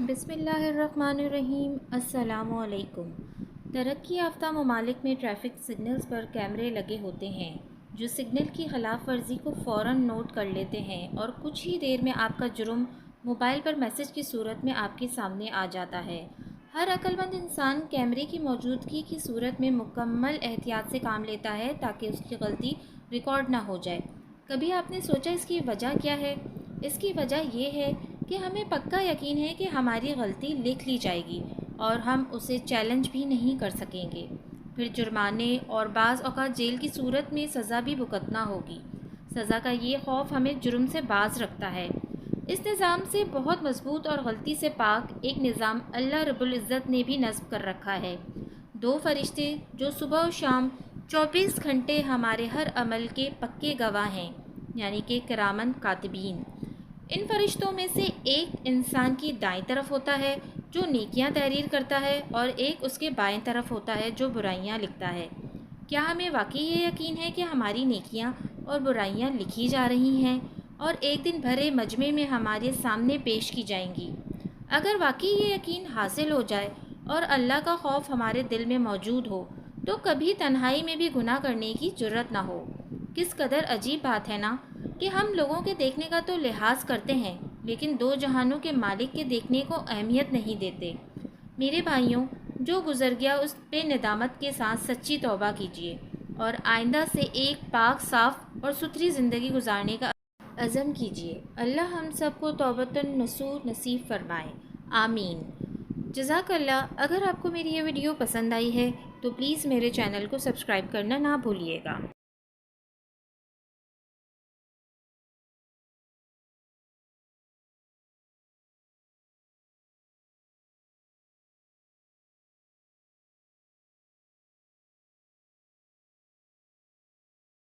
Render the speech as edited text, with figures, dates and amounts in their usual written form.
बिस्मिल्लाहिर्रहमानिर्रहीम। अस्सलाम वालेकुम। तरक्की याफ्ता ममालिक में ट्रैफ़िक सिग्नल्स पर कैमरे लगे होते हैं जो सिग्नल की ख़िलाफ़ वर्जी को फ़ौरन नोट कर लेते हैं और कुछ ही देर में आपका जुर्म मोबाइल पर मैसेज की सूरत में आपके सामने आ जाता है। हर अक्लमंद इंसान कैमरे की मौजूदगी की सूरत में मुकम्मल एहतियात से काम लेता है ताकि उसकी गलती रिकॉर्ड ना हो जाए। कभी आपने सोचा इसकी वजह क्या है? इसकी वजह ये है कि हमें पक्का यकीन है कि हमारी गलती लिख ली जाएगी और हम उसे चैलेंज भी नहीं कर सकेंगे। फिर जुर्माने और बाज़ औक़ात जेल की सूरत में सज़ा भी भुगतना होगी। सज़ा का ये खौफ हमें जुर्म से बाज रखता है। इस निज़ाम से बहुत मजबूत और गलती से पाक एक निज़ाम अल्लाह रब्बुल इज़्ज़त ने भी नस्ब कर रखा है। दो फरिश्ते जो सुबह और शाम 24 घंटे हमारे हर अमल के पक्के गवाह हैं, यानी कि किरामन कातिबीन। इन फरिश्तों में से एक इंसान की दाईं तरफ होता है जो नेकियां तहरीर करता है और एक उसके बाएं तरफ होता है जो बुराइयां लिखता है। क्या हमें वाकई ये यकीन है कि हमारी नेकियां और बुराइयां लिखी जा रही हैं और एक दिन भरे मजमे में हमारे सामने पेश की जाएंगी? अगर वाकई ये यकीन हासिल हो जाए और अल्लाह का खौफ हमारे दिल में मौजूद हो तो कभी तन्हाई में भी गुनाह करने की जुर्रत ना हो। किस कदर अजीब बात है ना कि हम लोगों के देखने का तो लिहाज करते हैं लेकिन दो जहानों के मालिक के देखने को अहमियत नहीं देते। मेरे भाइयों, जो गुजर गया उस पे निदामत के साथ सच्ची तौबा कीजिए और आइंदा से एक पाक साफ और सुथरी ज़िंदगी गुजारने का अज़म कीजिए। अल्लाह हम सबको तौबतन नसूह नसीब फरमाए। आमीन। जज़ाकल्लाह। अगर आपको मेरी ये वीडियो पसंद आई है तो प्लीज़ मेरे चैनल को सब्सक्राइब करना ना भूलिएगा।